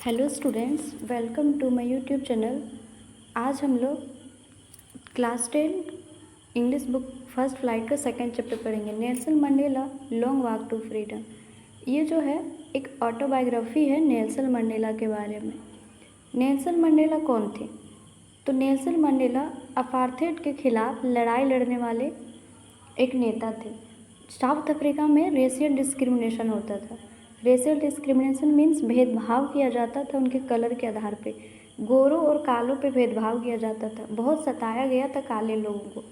Hello students, welcome to my YouTube channel. आज हम लोग class 10 English book first flight का सेकंड चैप्टर पढ़ेंगे, Nelson Mandela long walk to freedom. ये जो है एक ऑटोबायोग्राफी है नेल्सन मंडेला के बारे में। नेल्सन मंडेला कौन थे? तो नेल्सन मंडेला अपार्थाइड के खिलाफ लड़ाई लड़ने वाले एक नेता थे। साउथ अफ्रीका में रेशियल डिस्क्रिमिनेशन होता था। रेशियल डिस्क्रिमिनेशन मीन्स भेदभाव किया जाता था उनके कलर के आधार पे। गोरों और कालों पे भेदभाव किया जाता था, बहुत सताया गया था काले लोगों को।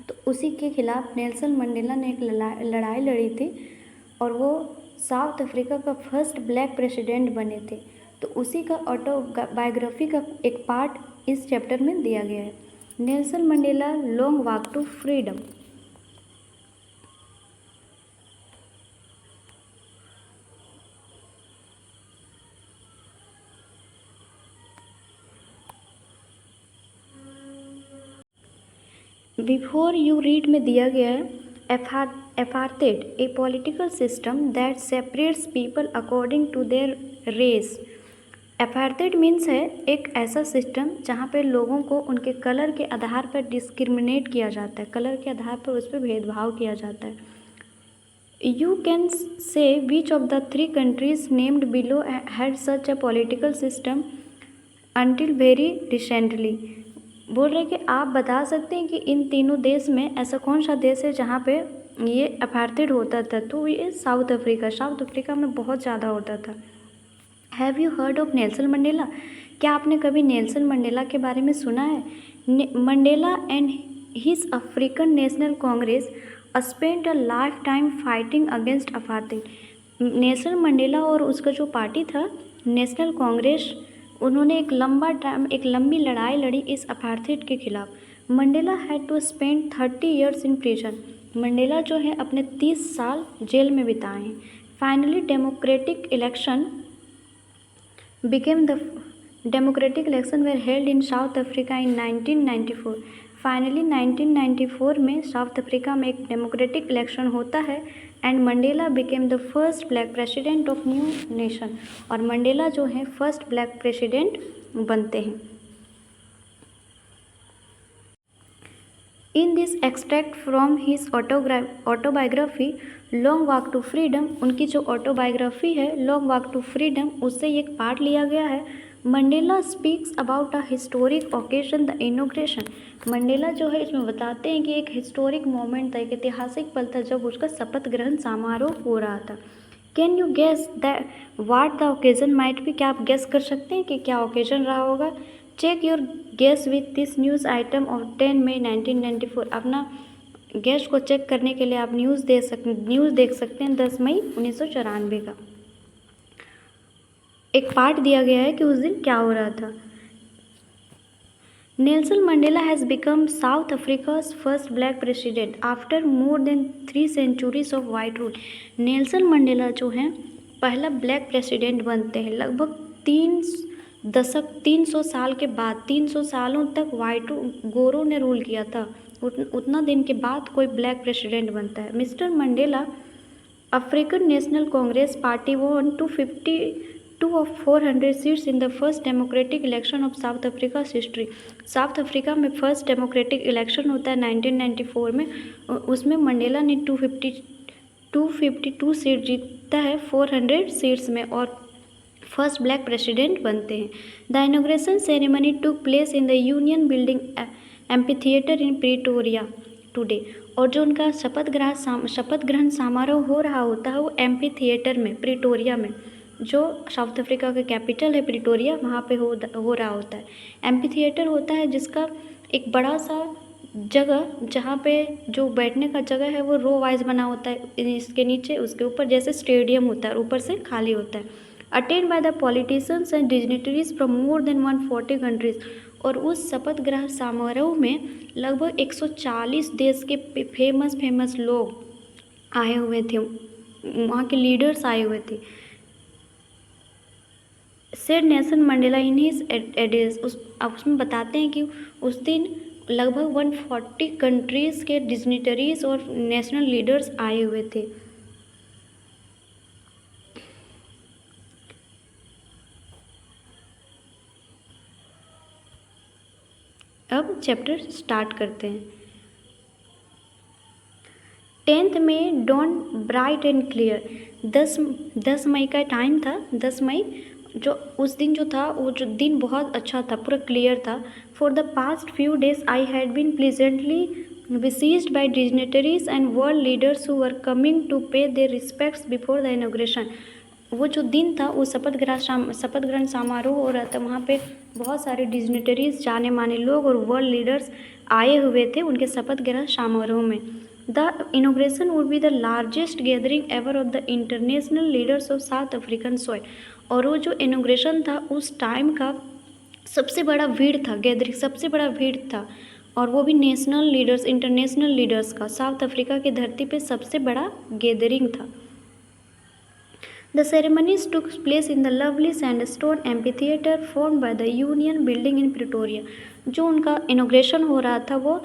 तो उसी के खिलाफ नेल्सन मंडेला ने एक लड़ाई लड़ी थी और वो साउथ अफ्रीका का फर्स्ट ब्लैक प्रेसिडेंट बने थे। तो उसी का ऑटोबायोग्राफी का एक पार्ट इस चैप्टर में दिया गया है। Nelson Mandela long walk to freedom. Before you read में दिया गया है apartheid a political system that separates people according to their race. Apartheid means है एक ऐसा सिस्टम जहाँ पे लोगों को उनके कलर के आधार पर डिस्क्रिमिनेट किया जाता है, कलर के आधार पर उस पर भेदभाव किया जाता है। You can say which of the 3 countries named below had such a political system until very recently. बोल रहे कि आप बता सकते हैं कि इन तीनों देश में ऐसा कौन सा देश है जहाँ पे ये अपार्थाइड होता था? तो ये साउथ अफ्रीका में बहुत ज़्यादा होता था। Have you heard of Nelson Mandela? क्या आपने कभी नेल्सन मंडेला के बारे में सुना है? Mandela and his African national Congress spent a life time fighting against apartheid. Nelson Mandela और उसका जो पार्टी था नेशनल कांग्रेस, उन्होंने एक लंबी लड़ाई लड़ी इस अपार्थाइड के खिलाफ। Mandela had to spend 30 years in prison. Mandela जो है अपने 30 साल जेल में बिताए हैं। Finally democratic election were held in South Africa in 1994। Finally 1994 में साउथ अफ्रीका में एक डेमोक्रेटिक इलेक्शन होता है and Mandela became the first black president of new nation. और मंडेला जो है फर्स्ट ब्लैक प्रेसिडेंट बनते हैं। In this extract from his autobiography long walk to freedom, उनकी जो ऑटोबायोग्राफी है लॉन्ग वॉक टू फ्रीडम, उससे एक पार्ट लिया गया है। Mandela speaks about a historic occasion the inauguration. Mandela जो है इसमें बताते हैं कि एक हिस्टोरिक मोमेंट था, एक ऐतिहासिक पल था जब उसका शपथ ग्रहण समारोह हो रहा था। Can you guess that what the occasion might be? क्या आप गेस कर सकते हैं कि क्या ओकेजन रहा होगा? Check your guess with this news item of 10 May 1994। अपना गेस को चेक करने के लिए आप न्यूज़ देख सकते हैं 10 मई 1994 का। एक पार्ट दिया गया है कि उस दिन क्या हो रहा था। Nelson Mandela has become south Africa's first black president after more than 3 centuries of white rule. Nelson Mandela जो हैं पहला ब्लैक प्रेसिडेंट बनते हैं लगभग 300 साल के बाद। 300 सालों तक गोरों ने रूल किया था, उतना दिन के बाद कोई ब्लैक प्रेसिडेंट बनता है। Mister Mandela African national Congress party won 252 of 400 seats in the first democratic election of South Africa history. South Africa में फर्स्ट डेमोक्रेटिक इलेक्शन होता है 1994 में, उसमें मंडेला ने 252 सीट जीतता है 400 सीट्स में और फर्स्ट ब्लैक प्रेसिडेंट बनते हैं। The inauguration ceremony took place in the union building amphitheatre in Pretoria today. और जो उनका शपथ ग्रहण समारोह हो रहा होता है वो एम्फीथिएटर में, प्रिटोरिया में, जो साउथ अफ्रीका का कैपिटल है प्रिटोरिया, वहाँ पे हो रहा होता है। एम्फीथिएटर होता है जिसका एक बड़ा सा जगह जहाँ पे जो बैठने का जगह है वो रो वाइज बना होता है, इसके नीचे उसके ऊपर जैसे स्टेडियम होता है, ऊपर से खाली होता है। Attend by the politicians and dignitaries from more than 140 countries. और उस शपथ ग्रहण समारोह में लगभग 140 देश के फेमस लोग आए हुए थे, वहाँ के लीडर्स आए हुए थे। Said Nelson Mandela in his address, उसमें बताते हैं कि उस दिन लगभग 140 कंट्रीज़ के डिग्निटरीज और नेशनल लीडर्स आए हुए थे। अब चैप्टर स्टार्ट करते हैं। 10th में डॉन ब्राइट एंड क्लियर, 10 मई का टाइम था। 10 मई जो उस दिन जो था वो जो दिन बहुत अच्छा था, पूरा क्लियर था। For the past few days I had been pleasantly besieged by dignitaries and world leaders who were coming to pay their respects before the inauguration। वो जो दिन था वो शपथ ग्रहण समारोह हो रहा था। वहाँ पे बहुत सारे डिग्निटरीज, जाने माने लोग और वर्ल्ड लीडर्स आए हुए थे उनके शपथ ग्रहण समारोह में। The inauguration would be the largest gathering ever of the international leaders of south African soil. और वो जो इनोग्रेशन था उस टाइम का सबसे बड़ा भीड़ था, गैदरिंग सबसे बड़ा भीड़ था, और वो भी नेशनल लीडर्स, इंटरनेशनल लीडर्स का। साउथ अफ्रीका की धरती पे सबसे बड़ा गैदरिंग था। The ceremonies took place in the lovely sandstone amphitheatre formed by the union building in Pretoria. जो उनका इनोग्रेशन हो रहा था वो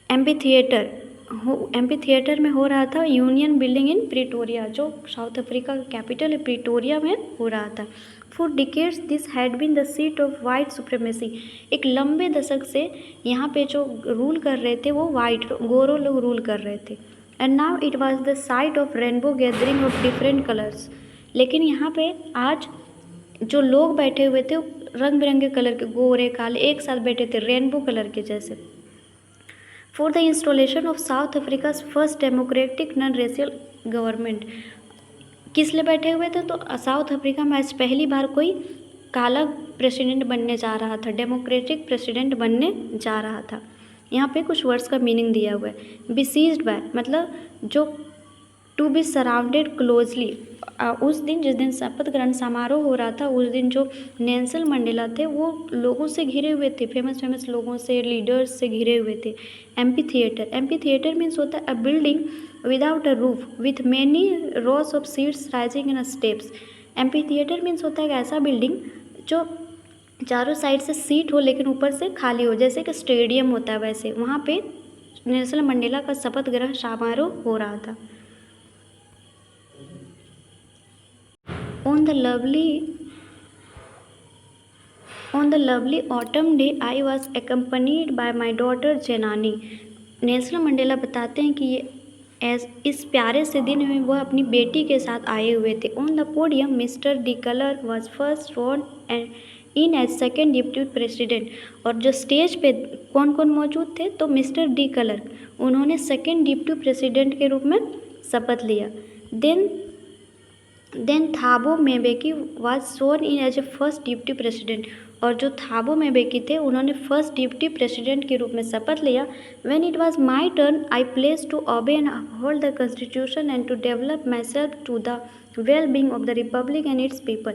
एम्फीथिएटर में हो रहा था, यूनियन बिल्डिंग इन प्रिटोरिया, जो साउथ अफ्रीका का कैपिटल है प्रिटोरिया में हो रहा था। For decades this had been the seat of white supremacy. एक लंबे दशक से यहाँ पे जो रूल कर रहे थे वो वाइट गोरो लोग रूल कर रहे थे। And now it was the site of rainbow gathering of different colours. लेकिन यहाँ पे आज जो लोग बैठे हुए थे रंग बिरंगे कलर के, गोरे काले एक साथ बैठे थे, रेनबो कलर के जैसे। For the installation of south Africa's first democratic non racial government. किस लिए बैठे हुए थे? तो साउथ अफ्रीका में आज पहली बार कोई काला प्रेसिडेंट बनने जा रहा था, डेमोक्रेटिक प्रेसिडेंट बनने जा रहा था। यहाँ पे कुछ वर्ड्स का मीनिंग दिया हुआ है। बिसीज्ड बाय मतलब जो टू बी सराउंडेड क्लोजली। उस दिन जिस दिन शपथ ग्रहण समारोह हो रहा था उस दिन जो नेल्सन मंडेला थे वो लोगों से घिरे हुए थे, फेमस लोगों से, लीडर्स से घिरे हुए थे। एम्फीथिएटर मीन्स होता है a building without a roof with many rows of seats rising in steps. Amphitheatre means होता है ऐसा बिल्डिंग जो चारों साइड से सीट हो लेकिन ऊपर से खाली हो, जैसे कि स्टेडियम होता है वैसे। वहाँ पे नेल्सन मंडेला का शपथ ग्रहण समारोह हो रहा था। On the lovely autumn day, I was accompanied by my daughter Jenani। Nelson Mandela बताते हैं कि इस प्यारे से दिन में वह अपनी बेटी के साथ आए हुए थे। On the podium mister de Klerk was first sworn in as second deputy president. और जो स्टेज पे कौन कौन मौजूद थे? तो मिस्टर डी कलर, उन्होंने सेकेंड डिप्टी प्रेसिडेंट के रूप में शपथ लिया। Then Thabo Mbeki was sworn in as a first deputy president. और जो थाबो मेबेकी थे उन्होंने फर्स्ट डिप्टी प्रेसिडेंट के रूप में शपथ लिया। When it was my turn I place to obey and uphold the constitution and to develop my self to the well being of the republic and its people.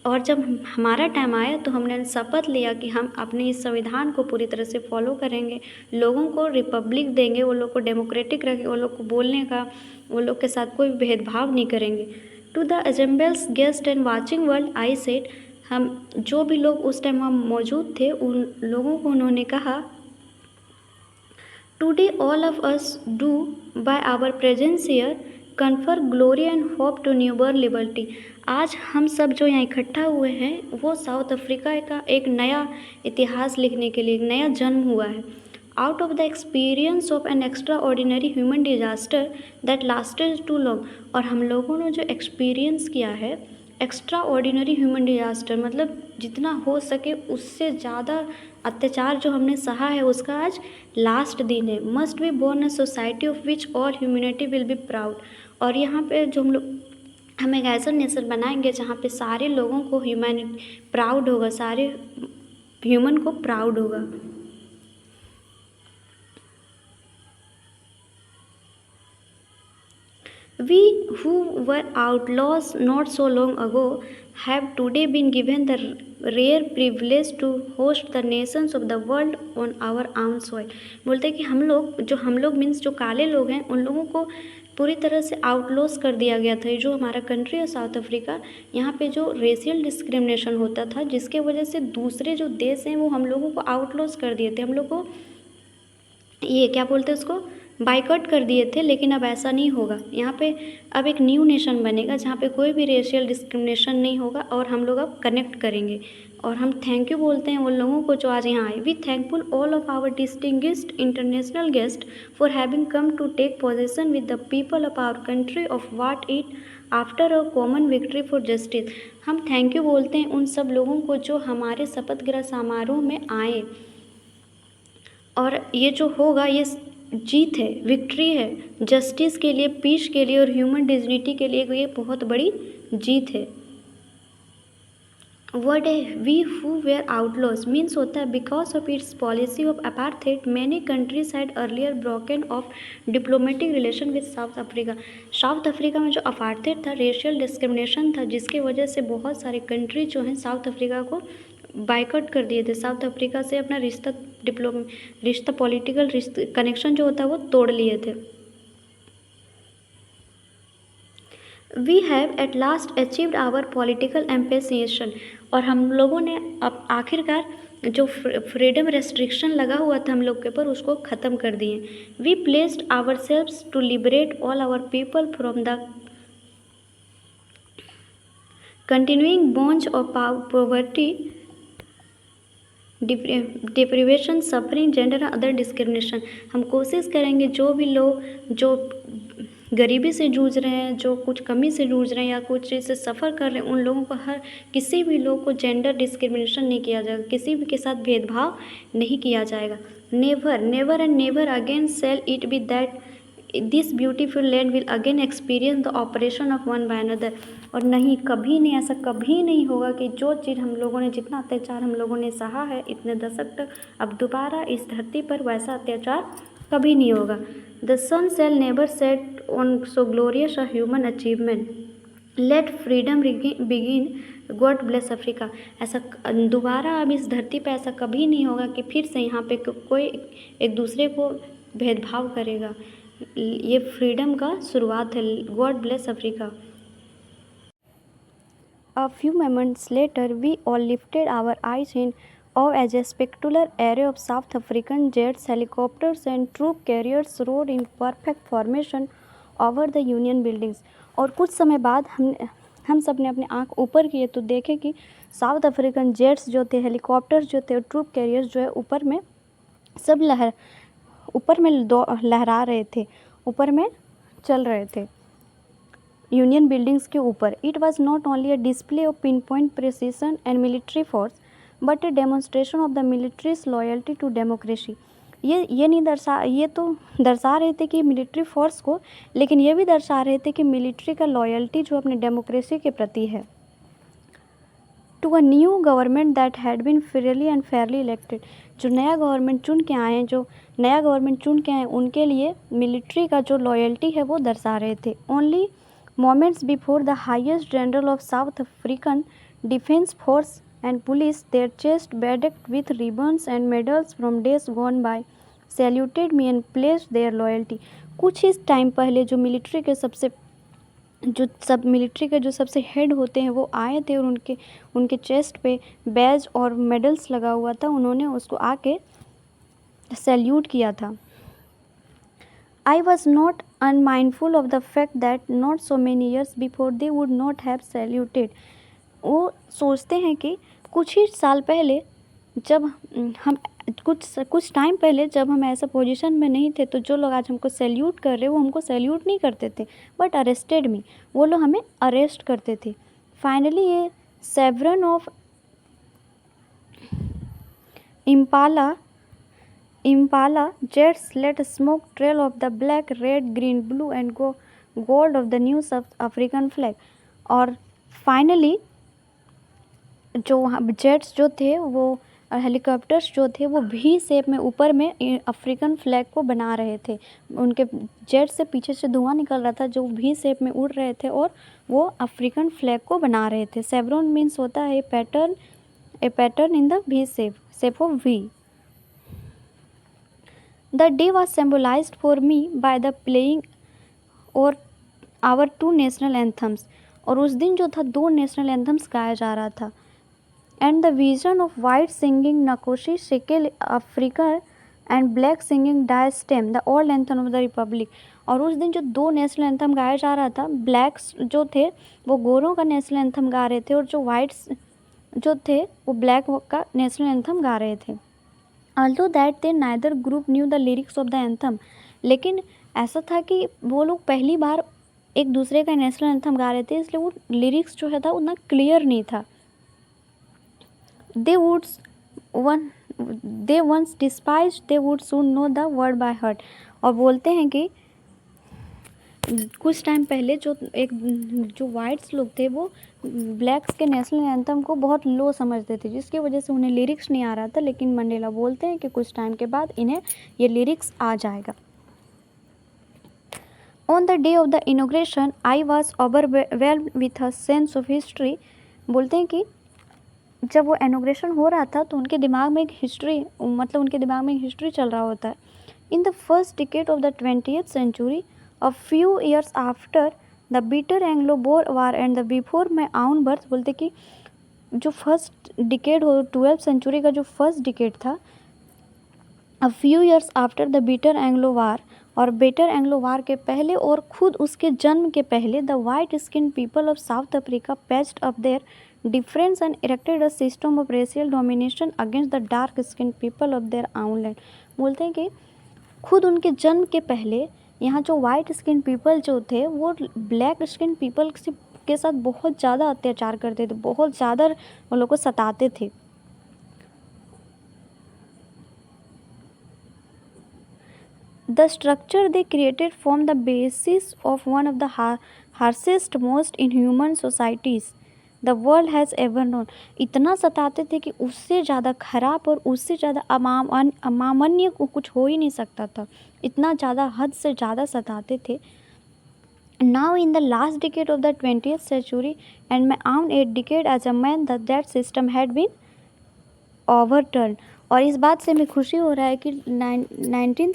और जब हमारा time आया तो हमने शपथ लिया कि हम अपने इस संविधान को पूरी तरह से फॉलो करेंगे, लोगों को रिपब्लिक देंगे, वो लोग को डेमोक्रेटिक रखेंगे, वो लोग को बोलने का, वो लोग के साथ कोई भेदभाव नहीं करेंगे। To the assembled guest and watching world I said, हम जो भी लोग उस टाइम वहाँ मौजूद थे उन लोगों को उन्होंने कहा, today all of us do by our presence here confer glory and hope to newborn liberty. आज हम सब जो यहाँ इकट्ठा हुए हैं वो साउथ अफ्रीका का एक नया इतिहास लिखने के लिए एक नया जन्म हुआ है। Out of the experience of an extraordinary human disaster that lasted too long. और हम लोगों ने जो एक्सपीरियंस किया है एक्स्ट्रा ऑर्डिनरी ह्यूमन डिजास्टर मतलब जितना हो सके उससे ज़्यादा अत्याचार जो हमने सहा है उसका आज लास्ट दिन है। Must be born a society of which all humanity will be proud. और यहाँ पे जो हम एक ऐसा नेशन बनाएंगे जहाँ पे सारे लोगों को ह्यूमैनिटी प्राउड होगा, सारे ह्यूमन को प्राउड होगा। We who were outlaws not so long ago have today been given the rare privilege to host the nations of the world on our own soil। बोलते हैं कि हम लोग मीन्स जो काले लोग हैं उन लोगों को पूरी तरह से आउटलॉस कर दिया गया था। जो हमारा कंट्री है साउथ अफ्रीका, यहाँ पे जो रेशियल डिस्क्रिमिनेशन होता था जिसके वजह से दूसरे जो देश हैं वो हम लोगों को आउटलॉस कर दिए थे। हम लोग को ये क्या बोलते हैं उसको, बाइकआउट कर दिए थे, लेकिन अब ऐसा नहीं होगा। यहाँ पे अब एक न्यू नेशन बनेगा जहाँ पे कोई भी रेशियल डिस्क्रिमिनेशन नहीं होगा और हम लोग अब कनेक्ट करेंगे। और हम थैंक यू बोलते हैं उन लोगों को जो आज यहाँ आए। We thankful all of our distinguished international guest for having come to take possession with the people of our country of what it after a common victory for justice. हम थैंक यू बोलते हैं उन सब लोगों को जो हमारे शपथ ग्रहण समारोह में आए, और ये जो होगा ये जीत है, विक्ट्री है, जस्टिस के लिए, पीस के लिए और ह्यूमन डिग्निटी के लिए ये बहुत बड़ी जीत है। वर्ड है we who were outlaws means होता है because of its policy of apartheid many countries had earlier broken off diplomatic relation with South Africa. South Africa में जो अपार्थेड था, रेशियल डिस्क्रिमिनेशन था, जिसकी वजह से बहुत सारे कंट्री जो हैं साउथ अफ्रीका को बाइकआउट कर दिए थे। साउथ अफ्रीका से अपना रिश्ता पॉलिटिकल कनेक्शन जो होता है वो तोड़ लिए थे। We have at last achieved our political emancipation, और हम लोगों ने अब आखिरकार जो फ्रीडम रेस्ट्रिक्शन लगा हुआ था हम लोग के ऊपर उसको ख़त्म कर दिए। We placed ourselves to liberate all our people from the continuing bonds of poverty, deprivation, suffering, gender और अदर डिस्क्रिमिनेशन। हम कोशिश करेंगे जो भी लोग जो गरीबी से जूझ रहे हैं, जो कुछ कमी से जूझ रहे हैं या कुछ चीज़ से सफ़र कर रहे हैं, उन लोगों को किसी भी लोग को जेंडर डिस्क्रिमिनेशन नहीं किया जाएगा, किसी भी के साथ भेदभाव नहीं किया जाएगा। Never never and never again shall it be that this beautiful land will again experience the oppression of one by another. और नहीं, कभी नहीं, ऐसा कभी नहीं होगा कि जो चीज़ हम लोगों ने, जितना अत्याचार हम लोगों ने सहा है इतने दशक तक, अब दोबारा इस धरती पर वैसा अत्याचार कभी नहीं होगा। The sun shall never set on so glorious a human achievement, let freedom begin, God bless Africa. ऐसा दोबारा अब इस धरती पर ऐसा कभी नहीं होगा कि फिर से यहाँ पे कोई एक दूसरे को भेदभाव करेगा। ये फ्रीडम का शुरुआत है। God bless Africa. A few moments later, we all lifted our eyes in awe as a spectacular array of South African jets, helicopters, and troop carriers rode in perfect formation over the Union buildings. और कुछ समय बाद हम सब ने अपने आँख ऊपर किए तो देखे कि साउथ अफ्रीकन जेट्स जो थे, हेलीकॉप्टर्स जो थे, ट्रूप कैरियर्स जो है ऊपर में सब लहरा रहे थे, ऊपर में चल रहे थे यूनियन बिल्डिंग्स के ऊपर। It was not only a display of pin point precision and military force but a demonstration of the military's loyalty to democracy. ये तो दर्शा रहे थे कि मिलिट्री फोर्स को, लेकिन ये भी दर्शा रहे थे कि मिलिट्री का लॉयल्टी जो अपने डेमोक्रेसी के प्रति है। To a new government that had been freely and fairly elected. जो नया गवर्नमेंट चुन के आए, उनके लिए मिलिट्री का जो लॉयल्टी है वो दर्शा रहे थे। Only moments before the highest general of South African Defence Force and police, their chest bedecked with ribbons and medals from days gone by, saluted me and pledged their loyalty। कुछ ही time पहले जो military के जो सबसे head होते हैं वो आए थे और उनके चेस्ट पे बैज और मेडल्स लगा हुआ था, उन्होंने उसको आके सैल्यूट किया था। I was not unmindful of the fact that not so many years before they would not have saluted। वो सोचते हैं कि कुछ ही साल पहले जब हम कुछ टाइम पहले जब हम ऐसा पोजीशन में नहीं थे तो जो लोग आज हमको सैल्यूट कर रहे वो हमको सैल्यूट नहीं करते थे, बट अरेस्टेड मी, वो लोग हमें अरेस्ट करते थे। फाइनली ये सेवरन of Impala jets let a smoke trail of the black, red, green, blue and gold of the new South African flag। और फाइनली जो जेट्स जो थे वो हेलीकॉप्टर्स जो थे वो भी शेप में ऊपर में अफ्रीकन फ्लैग को बना रहे थे। उनके जेट से पीछे से धुआं निकल रहा था जो भी शेप में उड़ रहे थे और वो अफ्रीकन फ्लैग को बना रहे थे। सेवरन मीन्स होता है a pattern in the V shape of V. The day was symbolized for me by the playing और our two national anthems। और उस दिन जो था 2 नेशनल एंथम्स गाया जा रहा था। And the vision of white singing Nkosi Sikel Africa and black singing Die Stem the old anthem of the republic. और उस दिन जो 2 नेशनल एंथम गाया जा रहा था, ब्लैक्स जो थे वो गोरों का नेशनल एंथम गा रहे थे और जो वाइट्स जो थे वो ब्लैक का नेशनल एंथम गा रहे थे। Although that they neither group new the lyrics of the anthem, लेकिन ऐसा था कि वो लोग पहली बार एक दूसरे का नेशनल एंथम गा रहे थे, इसलिए वो लिरिक्स जो है था उतना क्लियर नहीं था। They once despised they would soon know the word by heart. और बोलते हैं कि कुछ टाइम पहले जो वाइट्स लोग थे वो ब्लैक्स के नेशनल एंथम को बहुत लो समझते थे, जिसकी वजह से उन्हें लिरिक्स नहीं आ रहा था। लेकिन मंडेला बोलते हैं कि कुछ टाइम के बाद इन्हें ये लिरिक्स आ जाएगा। On the day of the inauguration I was overwhelmed with a sense of history. बोलते हैं कि जब वो इनोग्रेशन हो रहा था तो उनके दिमाग में एक हिस्ट्री चल रहा होता है। In the first decade of the 20th century, a few years after the bitter Anglo-Boer War and the before my own birth, बोलते कि जो फर्स्ट डिकेड हो 12th century का जो फर्स्ट डिकेड था, a few years after the bitter Anglo War, और bitter Anglo war के पहले और खुद उसके जन्म के पहले, the white skin people of South Africa patched up their difference and erected a system of racial domination against the dark skin people of their own land. बोलते हैं कि खुद उनके जन्म के पहले यहाँ जो वाइट स्किन पीपल जो थे वो ब्लैक स्किन पीपल के साथ बहुत ज़्यादा अत्याचार करते थे, बहुत ज़्यादा उन लोग को सताते थे। The structure they created formed the basis of one of the harshest, most inhuman societies the world has ever known। इतना सताते थे कि उससे ज़्यादा खराब और उससे ज़्यादा अमानवीय कुछ हो ही नहीं सकता था, इतना ज़्यादा हद से ज़्यादा सताते थे। Now in the last decade of the 20th century and my own 8th decade as a man that system had been overturned। और इस बात से हमें खुशी हो रहा है कि 20th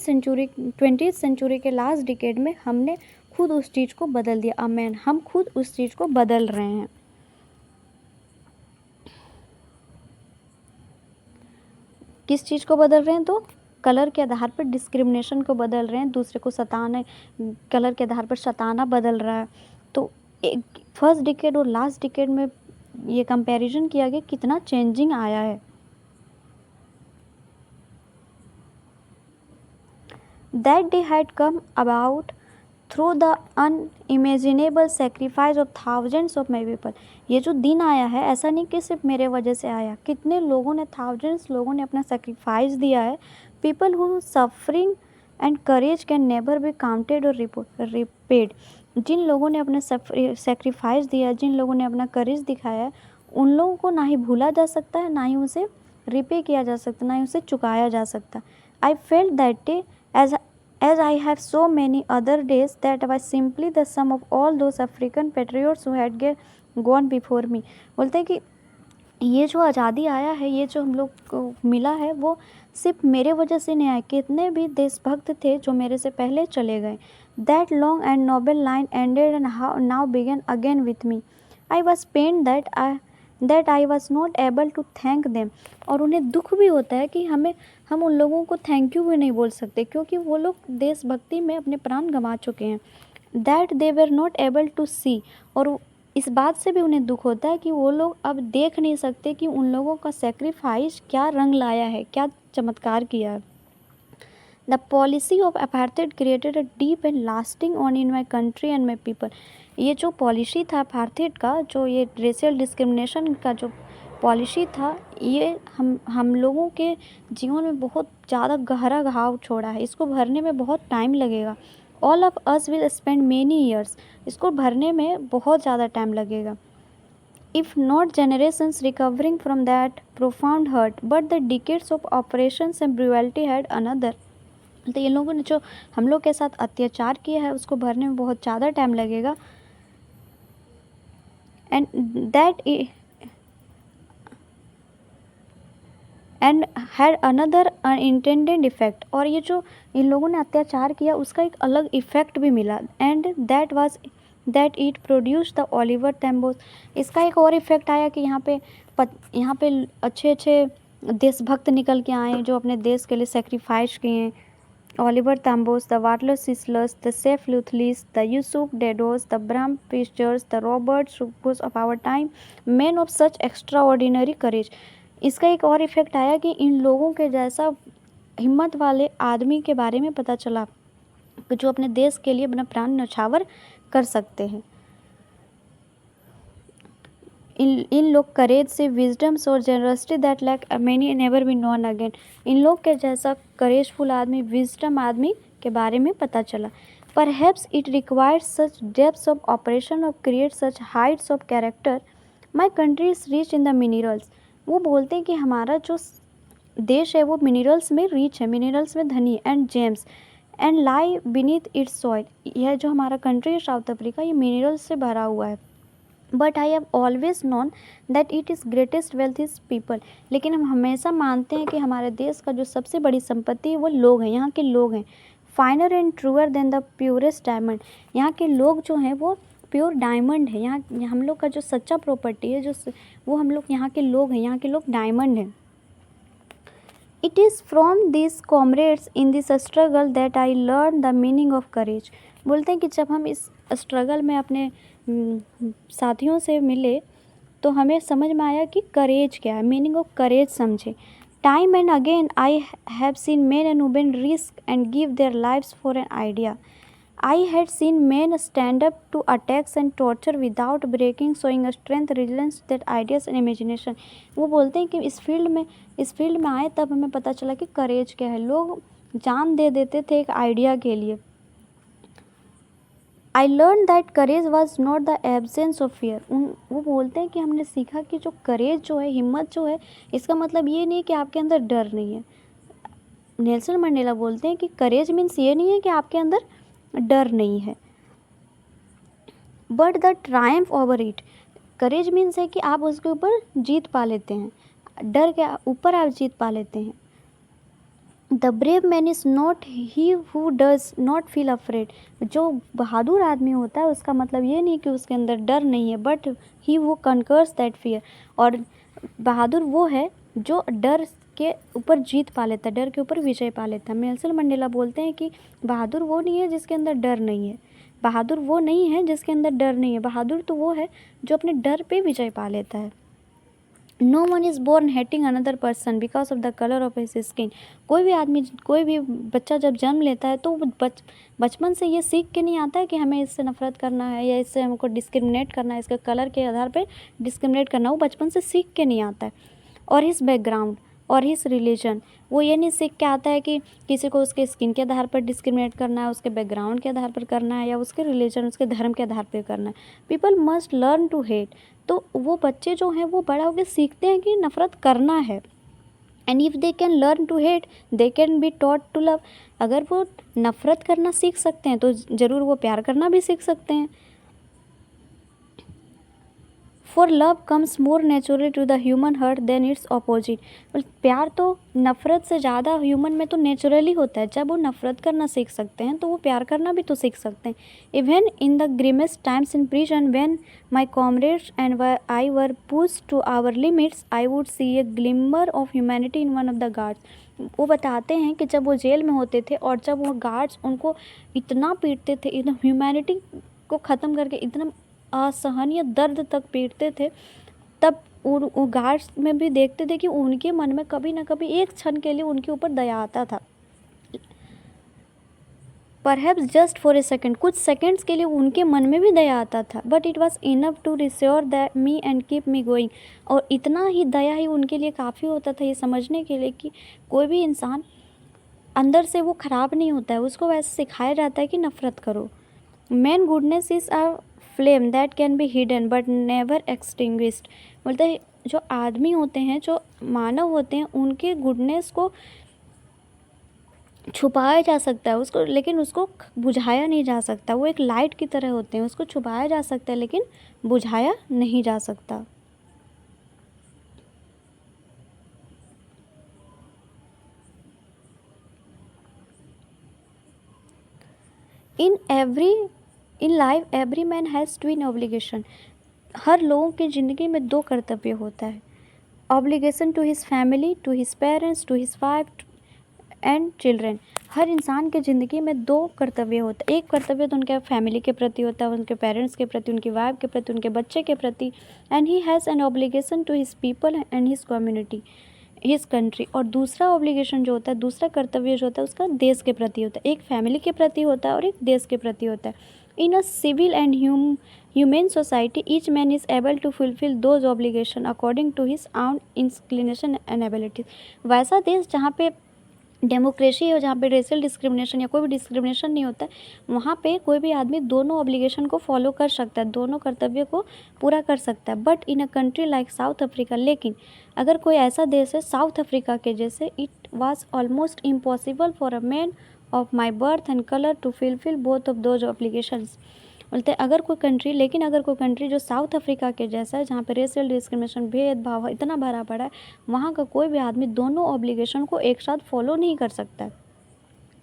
सेंचुरी के लास्ट डिकेड में हमने खुद उस चीज़ को बदल दिया। अमेन, हम खुद उस चीज़ को बदल रहे हैं। किस चीज़ को बदल रहे हैं? तो कलर के आधार पर डिस्क्रिमिनेशन को बदल रहे हैं, दूसरे को सताने, कलर के आधार पर सताना बदल रहा है। तो फर्स्ट डिकेड और लास्ट डिकेड में ये कंपैरिजन किया गया, कितना चेंजिंग आया है। That day had come about through the unimaginable sacrifice of thousands of my people। ये जो दिन आया है ऐसा नहीं कि सिर्फ मेरे वजह से आया, कितने लोगों ने, थाउजेंड्स लोगों ने अपना सेक्रीफाइस दिया है। People who suffering and courage can never be counted और रिपेड। जिन लोगों ने अपना सेक्रीफाइस दिया, जिन लोगों ने अपना करेज दिखाया है, उन लोगों को ना ही भूला जा सकता है, ना ही उसे रिपे किया जा सकता, ना ही उसे चुकाया जा सकता। I felt that day as I have so many other days that was simply the sum of all those African patriots who had gone before me। बोलते हैं कि ये जो आज़ादी आया है, ये जो हम लोग को मिला है, वो सिर्फ मेरे वजह से नहीं आया, कितने भी देशभक्त थे जो मेरे से पहले चले गए। That long and noble line ended and now began again with me। I was pained that I was not able to thank them। और उन्हें दुख भी होता है कि हम उन लोगों को थैंक यू भी नहीं बोल सकते, क्योंकि वो लोग देशभक्ति में अपने प्राण गंवा चुके हैं। That they were not able to see. और इस बात से भी उन्हें दुख होता है कि वो लोग अब देख नहीं सकते कि उन लोगों का सेक्रीफाइस क्या रंग लाया है, क्या चमत्कार किया है। The policy of apartheid created a deep and lasting on in my country and my people. ये जो पॉलिसी था अपार्थाइड का, जो ये रेशियल डिस्क्रिमिनेशन का जो पॉलिसी था, ये हम लोगों के जीवन में बहुत ज़्यादा गहरा घाव छोड़ा है। इसको भरने में बहुत टाइम लगेगा। All of us will spend many years. इसको भरने में बहुत ज़्यादा टाइम लगेगा। If not generations recovering from that profound hurt but the decades of operations and brutality had another. तो ये लोगों ने जो हम लोग के साथ अत्याचार किया है उसको भरने में बहुत ज़्यादा टाइम लगेगा। And had another unintended effect. और ये जो इन लोगों ने अत्याचार किया उसका एक अलग इफ़ेक्ट भी मिला। And that it produce the Oliver Tambos. इसका एक और इफ़ेक्ट आया कि यहाँ पे अच्छे देशभक्त निकल के आए जो अपने देश के लिए सेक्रीफाइस किए हैं। Oliver Tambos, the Walter Sisulus, the chief Luthulis, the Yusuf Dadoos, the Bram Fischers, the Robert Sobukwes of our time, men of such extraordinary courage. इसका एक और इफेक्ट आया कि इन लोगों के जैसा हिम्मत वाले आदमी के बारे में पता चला जो अपने देश के लिए अपना प्राण न्यौछावर कर सकते हैं। इन लोग करेज से विजडम्स और generosity that like many never be known again. इन लोग के जैसा करेजफुल आदमी, विजडम आदमी के बारे में पता चला। Perhaps it requires such depths of operation of create such Heights of character. My country is rich in the minerals. वो बोलते हैं कि हमारा जो देश है वो मिनरल्स में रिच है, मिनरल्स में धनी है, and James and lie beneath it's soil. यह जो हमारा कंट्री है साउथ अफ्रीका, ये मिनरल्स से भरा हुआ है। But I have always known that it is greatest wealth is people. लेकिन हम हमेशा मानते हैं कि हमारे देश का जो सबसे बड़ी संपत्ति है वो लोग हैं, यहाँ के लोग हैं। Finer and truer than the purest diamond. यहाँ के लोग जो हैं वो प्योर डायमंड है। यहाँ हम लोग का जो सच्चा प्रॉपर्टी है वो हम लोग यहाँ के लोग हैं, यहाँ के लोग डायमंड हैं। It is from this comrades in this struggle that I learn the meaning of courage. बोलते हैं कि जब हम इस स्ट्रगल में अपने साथियों से मिले तो हमें समझ में आया कि करेज क्या है, मीनिंग ऑफ करेज समझे। Time and again I have seen main and women risk and give their lives for an idea. I had seen men stand up to attacks and torture without breaking, showing a strength, resilience, that ideas and imagination। वो बोलते हैं कि इस field में आए तब हमें पता चला कि करेज क्या है। लोग जान दे देते थे एक आइडिया के लिए। I learn that courage was not the absence of fear. वो बोलते हैं कि हमने सीखा कि जो करेज जो है, हिम्मत जो है, इसका मतलब ये नहीं कि आपके अंदर डर नहीं है। नेल्सन मंडेला बोलते हैं कि करेज मीन्स ये नहीं है कि आपके अंदर डर नहीं है, but the Triumph over it. Courage means है कि आप उसके ऊपर जीत पा लेते हैं, डर के ऊपर आप जीत पा लेते हैं। The brave man is not he who does not feel afraid. जो बहादुर आदमी होता है उसका मतलब ये नहीं कि उसके अंदर डर नहीं है, but he who conquers that fear. और बहादुर वो है जो डर के ऊपर जीत पा लेता है, डर के ऊपर विजय पा लेता है। नेल्सन मंडेला बोलते हैं कि बहादुर वो नहीं है जिसके अंदर डर नहीं है, बहादुर वो नहीं है जिसके अंदर डर नहीं है, बहादुर तो वो है जो अपने डर पे विजय पा लेता है। No one is born hating another person because of the colour of his skin. कोई भी आदमी, कोई भी बच्चा जब जन्म लेता है तो वो बचपन से ये सीख के नहीं आता है कि हमें इससे नफरत करना है या इससे हमको डिस्क्रिमिनेट करना है, इसके कलर के आधार पे डिस्क्रिमिनेट करना, वो बचपन से सीख के नहीं आता है। और हिज बैकग्राउंड और हिज रिलीजन, वो ये नहीं सीख के आता है कि किसी को उसके स्किन के आधार पर डिस्क्रिमिनेट करना है, उसके बैकग्राउंड के आधार पर करना है, या उसके रिलीजन, उसके धर्म के आधार पर करना है। People must learn to hate. तो वो बच्चे जो हैं वो बड़ा होकर सीखते हैं कि नफ़रत करना है। And if they can learn to hate they can be taught to love. अगर वो नफ़रत करना सीख सकते हैं तो ज़रूर वो प्यार करना भी सीख सकते हैं। For love comes more naturally to the human heart than its opposite. प्यार तो नफ़रत से ज़्यादा ह्यूमन में तो नेचुरली होता है। जब वो नफ़रत करना सीख सकते हैं तो वो प्यार करना भी तो सीख सकते हैं। Even in the grimmest times in prison when my comrades and I were pushed to our limits I would see a glimmer of humanity in one of the guards. वो बताते हैं कि जब वो जेल में होते थे और जब वो गार्ड्स उनको इतना पीटते थे, इतना ह्यूमैनिटी को ख़त्म करके इतना असहनीय दर्द तक पीटते थे, तब वो गार्ड्स में भी देखते थे कि उनके मन में कभी ना कभी एक क्षण के लिए उनके ऊपर दया आता था। Perhaps just for a second, कुछ सेकेंड्स के लिए उनके मन में भी दया आता था, but it was enough to reassure that me and keep me going. और इतना ही दया ही उनके लिए काफ़ी होता था ये समझने के लिए कि कोई भी इंसान अंदर से वो ख़राब नहीं होता है, उसको वैसे सिखाया जाता है कि नफ़रत करो। Man goodness is a flame that can be hidden but never extinguished. बोलते हैं जो आदमी होते हैं, जो मानव होते हैं, उनके गुडनेस को छुपाया जा सकता है उसको, लेकिन उसको बुझाया नहीं जा सकता। वो एक लाइट की तरह होते हैं, उसको छुपाया जा सकता है लेकिन बुझाया नहीं जा सकता। In life every man has twin obligation. हर लोगों की ज़िंदगी में दो कर्तव्य होता है। Obligation to his family, to his parents, to his wife and children. हर इंसान के ज़िंदगी में दो कर्तव्य होता है। एक कर्तव्य तो उनके फैमिली के प्रति होता है, उनके पेरेंट्स के प्रति, उनकी वाइफ के प्रति, उनके बच्चे के प्रति, and he has an obligation to his people and his community, his country. और दूसरा ऑब्लिगेशन जो होता है, दूसरा कर्तव्य जो होता है उसका देश के प्रति होता है। एक फैमिली के प्रति होता है और एक देश के प्रति होता है। In a civil and human society each man is able to fulfil those obligation according to his own inclination and abilities. वैसा देश जहाँ पे डेमोक्रेसी है, जहाँ पे रेशियल डिस्क्रिमिनेशन या कोई भी डिस्क्रिमिनेशन नहीं होता है, वहाँ पे कोई भी आदमी दोनों ऑब्लिगेशन को फॉलो कर सकता है, दोनों कर्तव्य को पूरा कर सकता है। But in a country like south Africa, लेकिन अगर कोई ऐसा देश है साउथ अफ्रीका के जैसे, it was almost impossible for a man of my birth and colour to fulfil both of those obligations. बोलते हैं अगर कोई कंट्री जो साउथ अफ्रीका के जैसा है, जहाँ पे रेशियल डिस्क्रिमिनेशन, भेदभाव इतना भरा पड़ा है, वहाँ का कोई भी आदमी दोनों ऑब्लिगेशन को एक साथ फॉलो नहीं कर सकता है,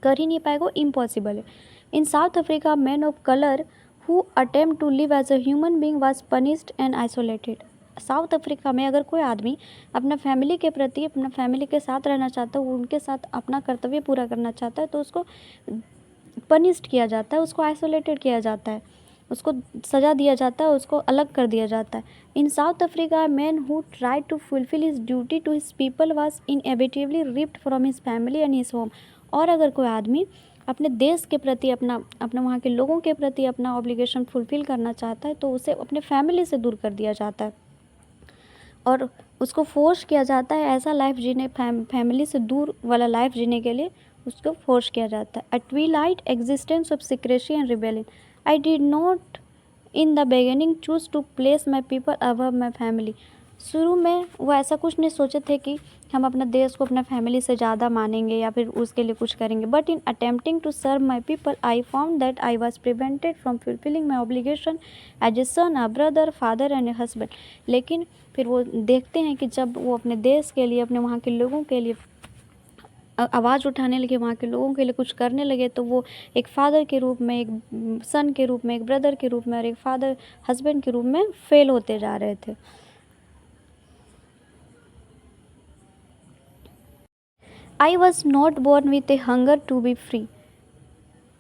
कर ही नहीं पाएगा, इम्पॉसिबल है। In South Africa man of colour who attempt to live as a human being was punished and isolated. South Africa में अगर कोई आदमी अपना फैमिली के प्रति, अपना फैमिली के साथ रहना चाहता है, उनके साथ अपना कर्तव्य पूरा करना चाहता है, तो उसको पनिश्ड किया जाता है, उसको आइसोलेटेड किया जाता है, उसको सज़ा दिया जाता है, उसको अलग कर दिया जाता है। In South Africa man who try to fulfil his duty to his people was inevitably ripped from his family and his home. और अगर कोई आदमी अपने देश के प्रति, अपना वहाँ के लोगों के प्रति अपना ऑब्लिगेशन फुलफिल करना चाहता है, तो उसे अपने फैमिली से दूर कर दिया जाता है और उसको फोर्स किया जाता है ऐसा लाइफ जीने, फैमिली से दूर वाला लाइफ जीने के लिए उसको फोर्स किया जाता है। A twilight existence of secrecy and rebellion. I did not in the beginning choose to place my people above my family. शुरू में वो ऐसा कुछ नहीं सोचे थे कि हम अपना देश को अपना फैमिली से ज़्यादा मानेंगे या फिर उसके लिए कुछ करेंगे। But in attempting to serve my people I found that I was prevented from fulfilling my obligation as a son, a brother, father and a husband. लेकिन फिर वो देखते हैं कि जब वो अपने देश के लिए, अपने वहाँ के लोगों के लिए आवाज़ उठाने लगे, वहाँ के लोगों के लिए कुछ करने लगे, तो वो एक फादर के रूप में, एक सन के रूप में, एक ब्रदर के रूप में और एक फादर हस्बैंड के रूप में फेल होते जा रहे थे। I was not born with a hunger to be free.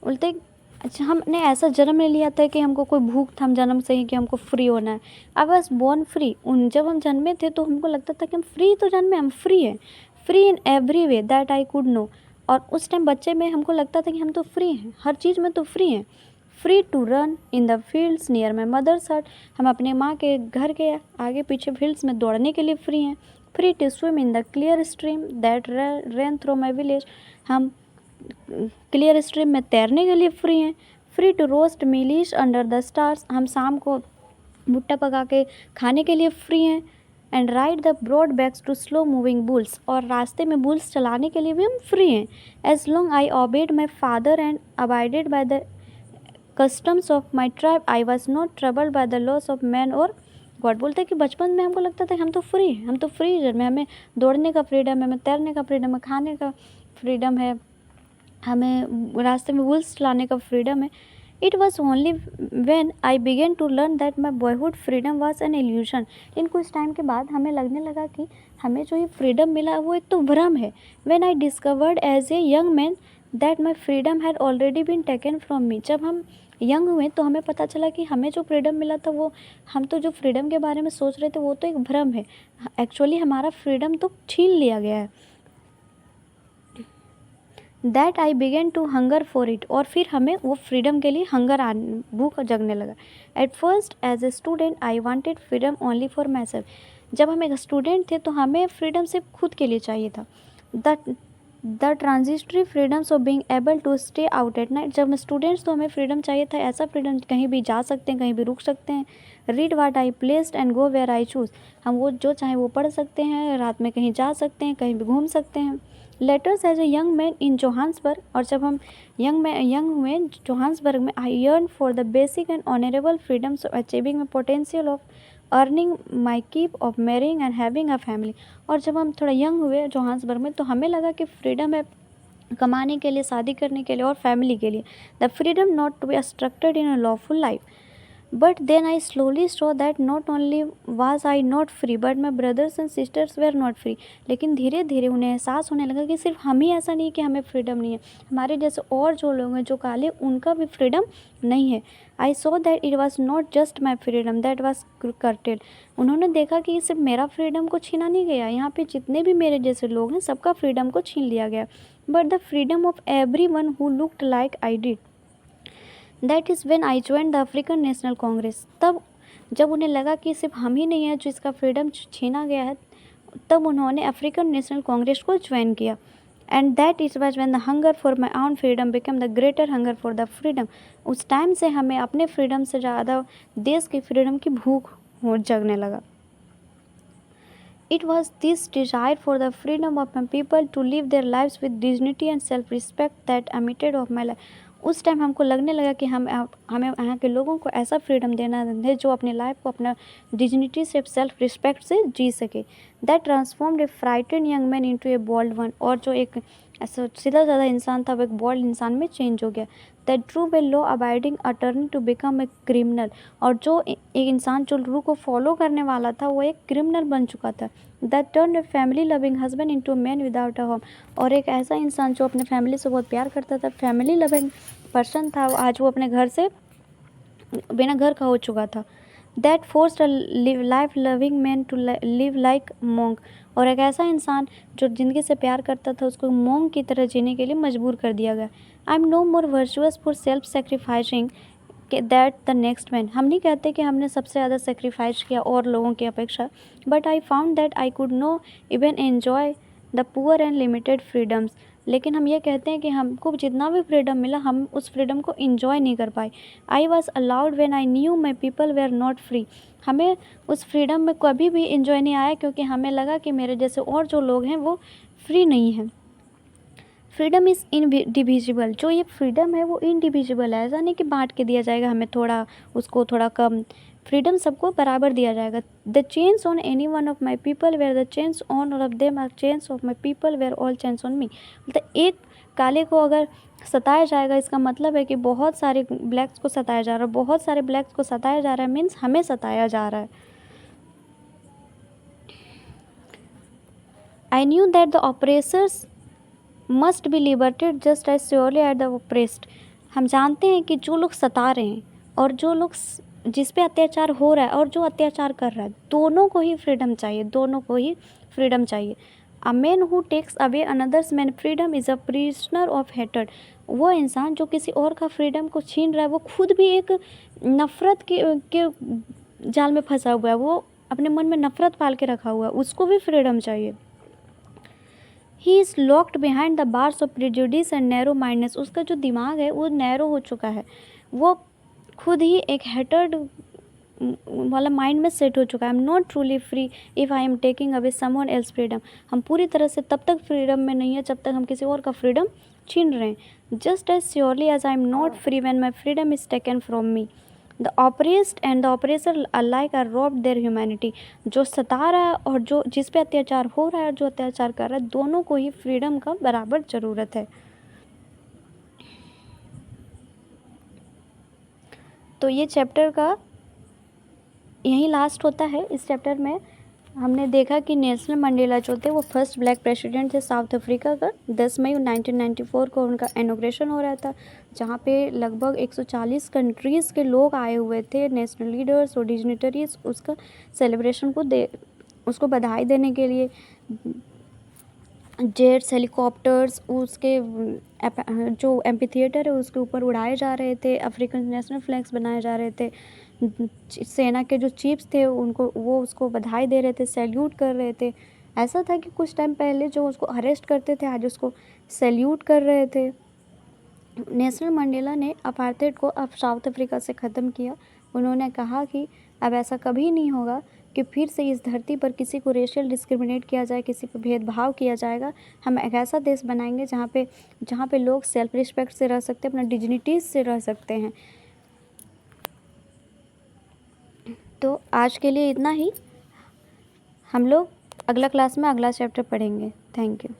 बोलते अच्छा, हमने ऐसा जन्म ले लिया था कि हमको कोई भूख था, हम जन्म से ही कि हमको फ्री होना है। I was born free. जब हम जन्मे थे तो हमको लगता था कि हम फ्री तो जन्मे, हम फ्री हैं, free in every way that I could know. और उस टाइम बच्चे में हमको लगता था कि हम तो फ्री हैं, हर चीज़ में तो फ्री हैं। Free to run in the fields near my mother's hut. हम अपने माँ के घर के आगे पीछे फील्ड्स में दौड़ने के लिए फ्री हैं। Free to swim in the clear stream that run through my village. हम क्लियर स्ट्रीम में तैरने के लिए फ्री हैं। Free to roast mealies under the stars. हम शाम को भुट्टा पका के खाने के लिए फ्री हैं। And ride the broad backs to slow moving bulls. और रास्ते में बुल्स चलाने के लिए भी हम फ्री हैं। As long I obeyed my father and abided by the customs of my tribe I was not troubled by the laws of man और गॉड। बोलते हैं कि बचपन में हमको लगता था कि हम तो फ्री हैं, हम तो फ्री जन्मे, हमें दौड़ने का फ्रीडम है, हमें तैरने का फ्रीडम है, खाने का फ्रीडम है, हमें रास्ते में बुल्स चलाने का फ्रीडम है। It was only when I began to learn that my boyhood freedom was an illusion. लेकिन कुछ टाइम के बाद हमें लगने लगा कि हमें जो ये फ्रीडम मिला वो एक तो भ्रम है। When I discovered as a young man that my freedom had already been taken from me. जब हम यंग हुए तो हमें पता चला कि हमें जो फ्रीडम मिला था वो, हम तो जो फ्रीडम के बारे में सोच रहे थे वो तो एक भ्रम है, एक्चुअली हमारा फ्रीडम तो छीन लिया गया है। That I began to hunger for it. और फिर हमें वो फ्रीडम के लिए भूख जगने लगा। At first as a student I wanted freedom only for myself. जब हम एक स्टूडेंट थे तो हमें फ्रीडम सिर्फ खुद के लिए चाहिए था। The transitory freedoms of being able to stay out at night. जब हम स्टूडेंट्स तो हमें फ्रीडम चाहिए था, ऐसा फ्रीडम कहीं भी जा सकते हैं, कहीं भी रुक सकते हैं। Read what I pleased and go where I choose. हम वो जो चाहें वो पढ़ सकते हैं, रात में कहीं जा सकते हैं, कहीं भी घूम सकते हैं। Later as a young man in Johannesburg. और जब हम यंग हुए जोहान्सबर्ग में, I yearn for the basic and honourable freedoms of achieving my potential of earning my keep, of marrying and having a family. और जब हम थोड़ा young हुए जोहान्सबर्ग में तो हमें लगा कि फ्रीडम है कमाने के लिए, शादी करने के लिए और फैमिली के लिए। The freedom not to be structured in a lawful life. But then I slowly saw that not only was I not free, but my brothers and sisters were not free. लेकिन धीरे धीरे उन्हें एहसास होने लगा कि सिर्फ हम ही ऐसा नहीं कि हमें फ्रीडम नहीं है, हमारे जैसे और जो लोग हैं जो काले, उनका भी फ्रीडम नहीं है. I saw that it was not just my freedom that was curtailed. उन्होंने देखा कि सिर्फ मेरा फ्रीडम को छीना नहीं गया, यहाँ पे जितने भी मेरे जैसे लोग हैं सबका फ्रीडम को छीन लिया गया. But the freedom of every one who looked like I did. That is when I join the African national Congress. तब जब उन्हें लगा कि सिर्फ हम ही नहीं हैं जो इसका फ्रीडम छीना गया है, तब उन्होंने अफ्रीकन नेशनल कांग्रेस को ज्वाइन किया. And that is was when the hunger for my own freedom become the greater hunger for the freedom. उस टाइम से हमें अपने फ्रीडम से ज़्यादा देश की फ्रीडम की भूख जगने लगा. It was this desire for the freedom of my people to live their lives with dignity and self-respect that emitted of my life. उस टाइम हमको लगने लगा कि हमें यहाँ के लोगों को ऐसा फ्रीडम देना है जो अपनी लाइफ को अपना डिग्निटी से, सेल्फ रिस्पेक्ट से जी सके. That transformed a frightened young man into a bold one. और जो एक ऐसा सीधा साधा इंसान था वो एक बोल्ड इंसान में चेंज हो गया. That true a law abiding attorney to become a criminal. और जो एक इंसान जो रूल को फॉलो करने वाला था वो एक क्रिमिनल बन चुका था. That turn a family loving husband into man without a home. और एक ऐसा इंसान जो अपने फैमिली से बहुत प्यार करता था, फैमिली लविंग पर्सन था, आज वो अपने घर से बिना घर का हो चुका था. That forced a life loving man to live like monk. और एक ऐसा इंसान जो ज़िंदगी से प्यार करता था उसको मोंक की तरह जीने के लिए मजबूर कर दिया गया. I am no more virtuous for self sacrificing that the next man. हम नहीं कहते कि हमने सबसे ज़्यादा सेक्रीफाइस किया और लोगों की अपेक्षा, but I found that I could no even enjoy the poor and limited freedoms. लेकिन हम ये कहते हैं कि हमको जितना भी फ्रीडम मिला हम उस फ्रीडम को इन्जॉय नहीं कर पाए. I was allowed when I knew my people were not free. हमें उस फ्रीडम में कभी भी इन्जॉय नहीं आया क्योंकि हमें लगा कि मेरे जैसे और जो लोग हैं वो फ्री नहीं हैं. Freedom is indivisible. जो ये फ्रीडम है वो इनडिविजिबल है, ऐसा नहीं कि बांट के दिया जाएगा, हमें थोड़ा उसको थोड़ा कम. फ्रीडम सबको बराबर दिया जाएगा. The change on any one of my people were the change on all of them are change of my people were all change on me. मतलब एक काले को अगर सताया जाएगा इसका मतलब है कि बहुत सारे ब्लैक्स को सताया जा रहा है, बहुत सारे ब्लैक्स को सताया जा रहा है मीन्स हमें सताया जा रहा है. I knew that the oppressors must be liberated just as surely at the oppressed. हम जानते हैं कि जो लोग सता रहे हैं और जो लोग जिस पे अत्याचार हो रहा है और जो अत्याचार कर रहा है, दोनों को ही फ्रीडम चाहिए, दोनों को ही फ्रीडम चाहिए. A man who takes away another's man freedom is a prisoner of hatred. वो इंसान जो किसी और का फ्रीडम को छीन रहा है वो खुद भी एक नफ़रत के जाल में फंसा हुआ है, वो अपने मन में नफ़रत पाल के रखा हुआ है, उसको भी फ्रीडम चाहिए. He is locked behind the bars of prejudice and narrow mindness. उसका जो दिमाग है वो नैरो हो चुका है, वो खुद ही एक हेटर्ड वाला माइंड में सेट हो चुका है. आई am not truly free if I am taking away someone else freedom. हम पूरी तरह से तब तक फ्रीडम में नहीं है जब तक हम किसी और का फ्रीडम छीन रहे हैं. Just as surely as I am not free when my freedom is taken from me. The oppressed and the oppressor alike are robbed their humanity. जो सता रहा है और जो जिस पे अत्याचार हो रहा है और जो अत्याचार कर रहा है, दोनों को ही फ्रीडम का बराबर ज़रूरत है. तो ये चैप्टर का यहीं लास्ट होता है. इस चैप्टर में हमने देखा कि नेल्सन मंडेला जो थे वो फर्स्ट ब्लैक प्रेसिडेंट थे साउथ अफ्रीका का. 10 मई 1994 को उनका इनॉग्रेशन हो रहा था, जहाँ पे लगभग 140 कंट्रीज़ के लोग आए हुए थे, नेशनल लीडर्स और डिग्निटरीज, उसका सेलिब्रेशन को उसको बधाई देने के लिए. जेट्स, हेलीकॉप्टर्स, उसके जो एम्पी थिएटर है उसके ऊपर उड़ाए जा रहे थे, अफ्रीकन नेशनल फ्लैग्स बनाए जा रहे थे. सेना के जो चीफ्स थे उनको वो उसको बधाई दे रहे थे, सैल्यूट कर रहे थे. ऐसा था कि कुछ टाइम पहले जो उसको अरेस्ट करते थे आज उसको सैल्यूट कर रहे थे. नेल्सन मंडेला ने अपार्थाइड को अब साउथ अफ्रीका से ख़त्म किया. उन्होंने कहा कि अब ऐसा कभी नहीं होगा कि फिर से इस धरती पर किसी को रेशियल डिस्क्रिमिनेट किया जाए, किसी पर भेदभाव किया जाएगा. हम एक ऐसा देश बनाएंगे जहाँ पे लोग सेल्फ रिस्पेक्ट से रह सकते हैं, अपना डिग्निटीज से रह सकते हैं. तो आज के लिए इतना ही. हम लोग अगला क्लास में अगला चैप्टर पढ़ेंगे. Thank you.